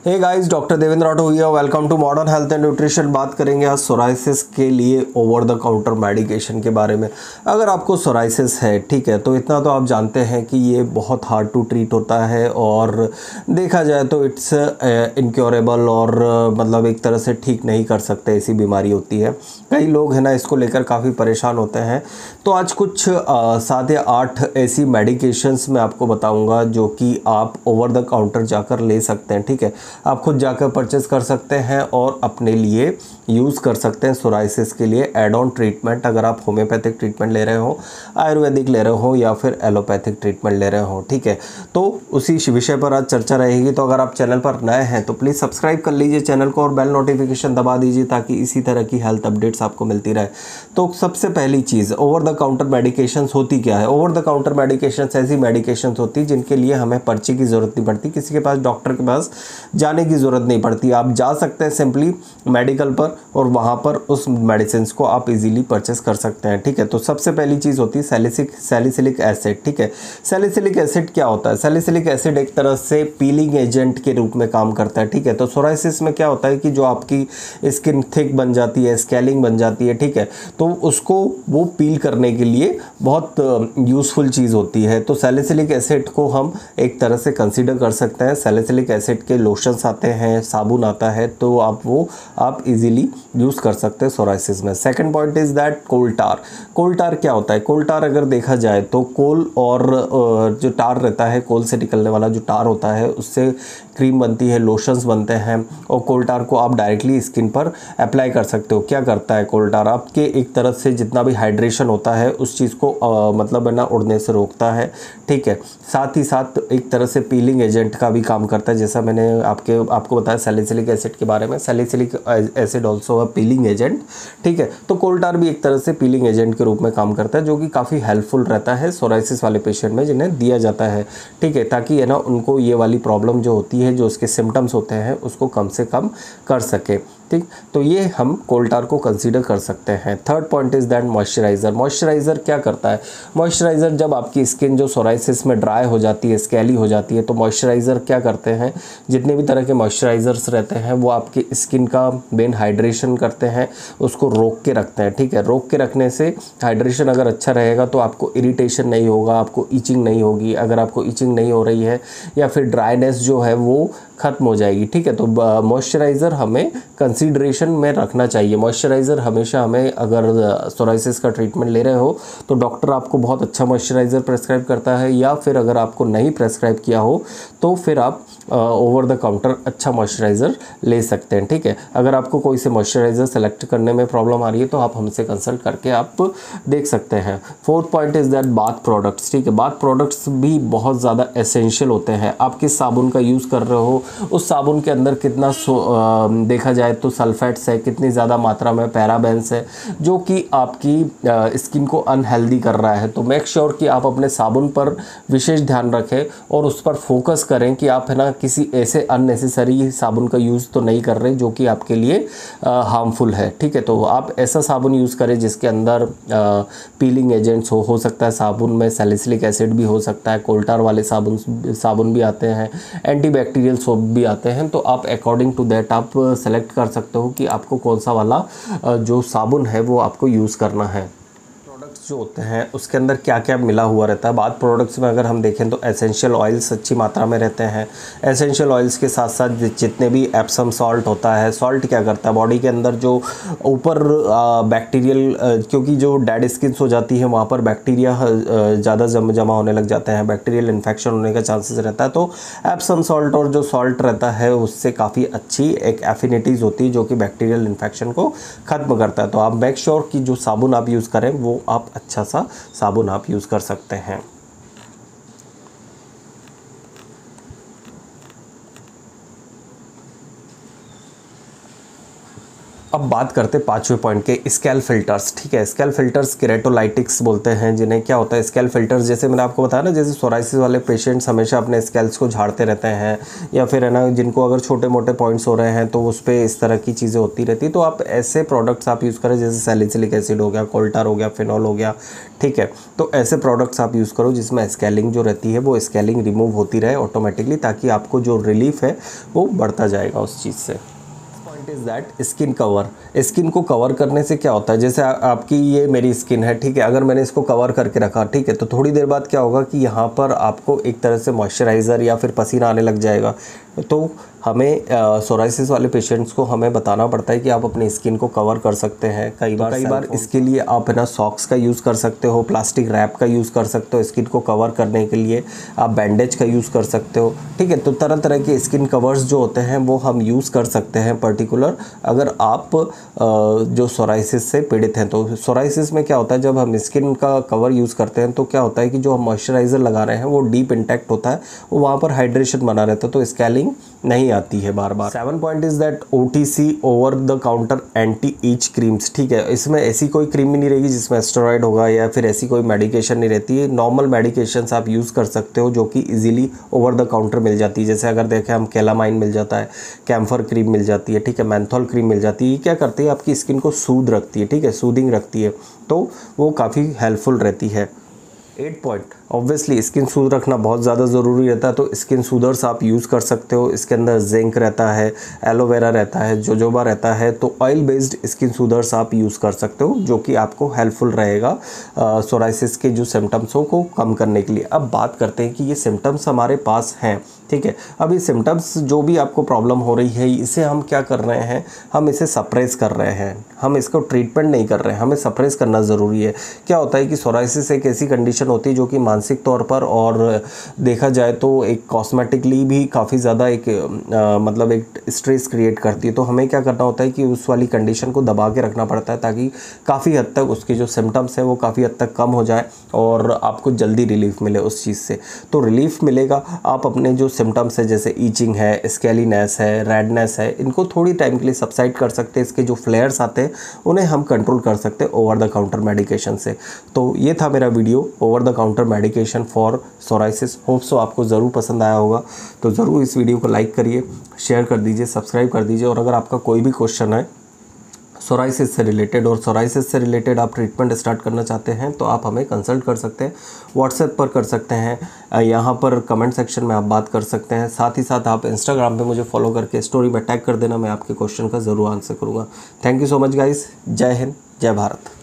Hey guys, doctor Devendra Rathore here. Welcome to modern health and nutrition. बात करेंगे आज psoriasis के लिए ओवर द काउंटर मेडिकेशन के बारे में। अगर आपको सोराइसिस है, ठीक है, तो इतना तो आप जानते हैं कि ये बहुत हार्ड टू ट्रीट होता है और देखा जाए तो इट्स इनक्योरेबल और मतलब एक तरह से ठीक नहीं कर सकते, ऐसी बीमारी होती है। कई लोग हैं ना इसको लेकर काफ़ी परेशान होते हैं। तो आज कुछ 7 या 8 ऐसी मेडिकेशंस मैं आपको बताऊंगा जो कि आप ओवर द काउंटर जाकर ले सकते हैं, ठीक है। आप खुद जाकर परचेस कर सकते हैं और अपने लिए यूज़ कर सकते हैं सोराइसिस के लिए एड ऑन ट्रीटमेंट। अगर आप होम्योपैथिक ट्रीटमेंट ले रहे हो, आयुर्वेदिक ले रहे हो या फिर एलोपैथिक ट्रीटमेंट ले रहे हो, ठीक है। तो उसी विषय पर आज चर्चा रहेगी। तो अगर आप चैनल पर नए हैं तो प्लीज़ सब्सक्राइब कर लीजिए चैनल को और बेल नोटिफिकेशन दबा दीजिए ताकि इसी तरह की हेल्थ अपडेट्स आपको मिलती रहे। तो सबसे पहली चीज़, ओवर द काउंटर मेडिकेशंस होती क्या है। ओवर द काउंटर मेडिकेशंस ऐसी मेडिकेशंस होती है जिनके लिए हमें पर्ची की ज़रूरत नहीं पड़ती, किसी के पास डॉक्टर के पास जाने की ज़रूरत नहीं पड़ती। आप जा सकते हैं सिंपली मेडिकल पर और वहाँ पर उस मेडिसिन को आप इजीली परचेस कर सकते हैं, ठीक है। तो सबसे पहली चीज़ होती है सैलिसिलिक एसिड, ठीक है। सैलिसिलिक एसिड क्या होता है? सैलिसिलिक एसिड एक तरह से पीलिंग एजेंट के रूप में काम करता है, ठीक है। तो सोराइसिस में क्या होता है कि जो आपकी स्किन थिक बन जाती है, स्केलिंग बन जाती है, ठीक है, तो उसको वो पील करने के लिए बहुत यूज़फुल चीज़ होती है। तो सैलिसिलिक एसिड को हम एक तरह से कंसीडर कर सकते हैं। सैलिसिलिक एसिड के लोशंस आते हैं, साबुन आता है, तो आप इजीली यूज़ कर सकते हैं सोराइसिस में। सेकंड पॉइंट इज़ दैट कोल टार। कोल टार क्या होता है? कोल टार अगर देखा जाए तो कोल और जो टार रहता है, कोल से निकलने वाला जो टार होता है, उससे क्रीम बनती है, लोशंस बनते हैं और कोल टार को आप डायरेक्टली स्किन पर अप्लाई कर सकते हो। क्या करता है कोल टार? आपके एक तरह से जितना भी हाइड्रेशन होता है उस चीज़ को मतलब है ना उड़ने से रोकता है, ठीक है। साथ ही साथ एक तरह से पीलिंग एजेंट का भी काम करता है, जैसा मैंने आपको बताया सैलिसिलिक एसिड के बारे में। Salicylic acid also a piling agent, ठीक है। तो कोल टार भी एक तरह से पीलिंग एजेंट के रूप में काम करता है, जो कि काफ़ी हेल्पफुल रहता है सोराइसिस वाले पेशेंट में जिन्हें दिया जाता है, ठीक है, ताकि है ना उनको ये वाली प्रॉब्लम जो होती है, जो उसके सिम्टम्स होते हैं, उसको कम से कम कर सके, ठीक। तो ये हम कोल टार को कंसीडर कर सकते हैं। Third point is that moisturiser. Moisturiser क्या करता है? मॉइस्चराइज़र जब आपकी स्किन जो सोराइसिस में ड्राई हो जाती है, स्कैली हो जाती है, तो मॉइस्चराइज़र क्या करते हैं? जितने भी तरह के मॉइस्चराइज़र्स रहते हैं वो आपकी स्किन का मेन हाइड्रेशन करते हैं, उसको रोक के रखते हैं, ठीक है। रोक के रखने से हाइड्रेशन अगर अच्छा रहेगा तो आपको इरिटेशन नहीं होगा, आपको ईचिंग नहीं होगी। अगर आपको ईचिंग नहीं हो रही है या फिर ड्राइनेस जो है वो ख़त्म हो जाएगी, ठीक है। तो मॉइस्चराइज़र हमें कंसीडरेशन में रखना चाहिए। मॉइस्चराइज़र हमेशा हमें, अगर सोराइसिस का ट्रीटमेंट ले रहे हो तो डॉक्टर आपको बहुत अच्छा मॉइस्चराइज़र प्रेस्क्राइब करता है, या फिर अगर आपको नहीं प्रेस्क्राइब किया हो तो फिर आप ओवर द काउंटर अच्छा मॉइस्चराइज़र ले सकते हैं, ठीक है। अगर आपको कोई से मॉइस्चराइज़र सेलेक्ट करने में प्रॉब्लम आ रही है तो आप हमसे कंसल्ट करके आप देख सकते हैं। Fourth point is that bath products, ठीक है। बाथ प्रोडक्ट्स भी बहुत ज़्यादा एसेंशियल होते हैं। आप किस साबुन का यूज़ कर रहे हो, उस साबुन के अंदर कितना देखा जाए तो सल्फेट्स है, कितनी ज़्यादा मात्रा में पैराबेन्स है, जो कि आपकी स्किन को अनहेल्दी कर रहा है। तो मेक श्योर कि आप अपने साबुन पर विशेष ध्यान रखें और उस पर फोकस करें कि आप है ना किसी ऐसे अननेसेसरी साबुन का यूज़ तो नहीं कर रहे जो कि आपके लिए हार्मफुल है, ठीक है। तो आप ऐसा साबुन यूज़ करें जिसके अंदर पीलिंग एजेंट्स हो सकता है साबुन में सैलिसिलिक एसिड भी हो सकता है, कोल्टार वाले साबुन भी आते हैं, एंटीबैक्टीरियल सोप भी आते हैं। तो आप अकॉर्डिंग टू दैट आप सेलेक्ट कर सकते हो कि आपको कौन सा वाला जो साबुन है वो आपको यूज़ करना है। प्रोडक्ट्स जो होते हैं उसके अंदर क्या क्या मिला हुआ रहता है। बाथ प्रोडक्ट्स में अगर हम देखें तो एसेंशियल ऑयल्स अच्छी मात्रा में रहते हैं। एसेंशियल ऑयल्स के साथ साथ जितने भी एप्सम सॉल्ट होता है, सॉल्ट क्या करता है बॉडी के अंदर जो ऊपर बैक्टीरियल, क्योंकि जो डेड स्किन्स हो जाती है वहाँ पर बैक्टीरिया ज़्यादा जमा होने लग जाते हैं, बैक्टीरियल इन्फेक्शन होने का चांसेस रहता है। तो एप्सम सॉल्ट और जो सॉल्ट रहता है उससे काफ़ी अच्छी एक एफिनिटीज़ होती है जो कि बैक्टीरियल इन्फेक्शन को ख़त्म करता है। तो आप मेक श्योर कि जो साबुन आप यूज़ करें वो आप अच्छा सा साबुन आप यूज़ कर सकते हैं। अब बात करते हैं 5वें पॉइंट के, स्कैल्प फिल्टर्स। ठीक है, स्कैल्प फिल्टर्स केराटोलाइटिक्स बोलते हैं जिन्हें। क्या होता है स्कैल्प फिल्टर्स? जैसे मैंने आपको बताया ना, जैसे सोराइसिस वाले पेशेंट्स हमेशा अपने स्कैल्प्स को झाड़ते रहते हैं, या फिर है ना जिनको अगर छोटे मोटे पॉइंट्स हो रहे हैं तो उस पर इस तरह की चीज़ें होती रहती, तो आप ऐसे प्रोडक्ट्स आप यूज़ करें, जैसे सैलिसिलिक एसिड हो गया, कोल्टार हो गया, फिनॉल हो गया। ठीक है, तो ऐसे प्रोडक्ट्स आप यूज़ करो जिसमें स्कैलिंग जो रहती है वो स्कैलिंग रिमूव होती रहे ऑटोमेटिकली, ताकि आपको जो रिलीफ है वो बढ़ता जाएगा उस चीज़ से। Point is that skin cover. Skin को कवर करने से क्या होता है, जैसे आपकी ये मेरी स्किन है, ठीक है, अगर मैंने इसको कवर करके रखा, ठीक है, तो थोड़ी देर बाद क्या होगा कि यहाँ पर आपको एक तरह से मॉइस्चराइज़र या फिर पसीना आने लग जाएगा। तो हमें सोराइसिस वाले पेशेंट्स को हमें बताना पड़ता है कि आप अपनी स्किन को कवर कर सकते हैं। कई बार इसके लिए आप है ना सॉक्स का यूज़ कर सकते हो, प्लास्टिक रैप का यूज़ कर सकते हो स्किन को कवर करने के लिए, आप बैंडेज का यूज़ कर सकते हो। ठीक है, तो तरह तरह के स्किन कवर्स जो होते हैं वो हम यूज़ कर सकते हैं पर्टिकुलर, अगर आप जो सोराइसिस से पीड़ित हैं। तो सोराइसिस में क्या होता है, जब हम स्किन का कवर यूज़ करते हैं तो क्या होता है कि जो हम मॉइस्चराइज़र लगा रहे हैं वो डीप इंटैक्ट होता है, वो वहाँ पर हाइड्रेशन बना रहता है, तो स्कैलिंग नहीं आती है बार बार। 7 point is that OTC over the counter anti each creams. ठीक है, इसमें ऐसी कोई क्रीम ही नहीं रहेगी जिसमें स्टेरॉइड होगा, या फिर ऐसी कोई मेडिकेशन नहीं रहती है। नॉर्मल मेडिकेशंस आप यूज़ कर सकते हो जो कि इजीली ओवर द काउंटर मिल जाती है। जैसे अगर देखें हम कैलामाइन मिल जाता है, कैम्फर क्रीम मिल जाती है, ठीक है, मेंथोल क्रीम मिल जाती है। ये क्या करती है, आपकी स्किन को सूद रखती है, ठीक है, सूदिंग रखती है, तो वो काफ़ी हेल्पफुल रहती है। 8 पॉइंट, ऑब्वियसली स्किन सूद रखना बहुत ज़्यादा ज़रूरी रहता है, तो स्किन सूदर्स आप यूज़ कर सकते हो। इसके अंदर जिंक रहता है, एलोवेरा रहता है, जोजोबा रहता है, तो ऑयल बेस्ड स्किन सूदर्स आप यूज़ कर सकते हो जो कि आपको हेल्पफुल रहेगा सोराइसिस के जो सिम्टम्सों को कम करने के लिए। अब बात करते हैं कि ये सिम्टम्स हमारे पास हैं, ठीक है, अब ये सिम्टम्स जो भी आपको प्रॉब्लम हो रही है, इसे हम क्या कर रहे हैं, हम इसे सप्रेस कर रहे हैं, हम इसको ट्रीटमेंट नहीं कर रहे हैं, हमें सप्रेस करना ज़रूरी है। क्या होता है कि सोराइसिस एक ऐसी कंडीशन होती है जो कि मानसिक तौर पर और देखा जाए तो एक कॉस्मेटिकली भी काफ़ी ज़्यादा एक मतलब एक स्ट्रेस क्रिएट करती है। तो हमें क्या करना होता है कि उस वाली कंडीशन को दबा के रखना पड़ता है, ताकि काफ़ी हद तक उसके जो सिम्टम्स हैं वो काफ़ी हद तक कम हो जाए और आपको जल्दी रिलीफ मिले उस चीज़ से। तो रिलीफ मिलेगा, आप अपने जो सिम्टम्स है जैसे ईचिंग है, स्केलीनेस है, रेडनेस है, इनको थोड़ी टाइम के लिए सबसाइड कर सकते हैं। इसके जो फ्लेयर्स आते हैं उन्हें हम कंट्रोल कर सकते हैं ओवर द काउंटर मेडिकेशन से। तो ये था मेरा video over the counter medication for psoriasis. Hope so आपको ज़रूर पसंद आया होगा, तो ज़रूर इस वीडियो को लाइक करिए, शेयर कर दीजिए, सब्सक्राइब कर दीजिए। और अगर आपका कोई भी क्वेश्चन है सोराइसिस से रिलेटेड, और सोराइसिस से रिलेटेड आप ट्रीटमेंट स्टार्ट करना चाहते हैं, तो आप हमें कंसल्ट कर सकते हैं, व्हाट्सएप पर कर सकते हैं, यहाँ पर कमेंट सेक्शन में आप बात कर सकते हैं। साथ ही साथ आप इंस्टाग्राम पे मुझे फॉलो करके स्टोरी में टैग कर देना, मैं आपके क्वेश्चन का ज़रूर आंसर करूँगा। Thank you so much guys, जय हिंद, जय भारत।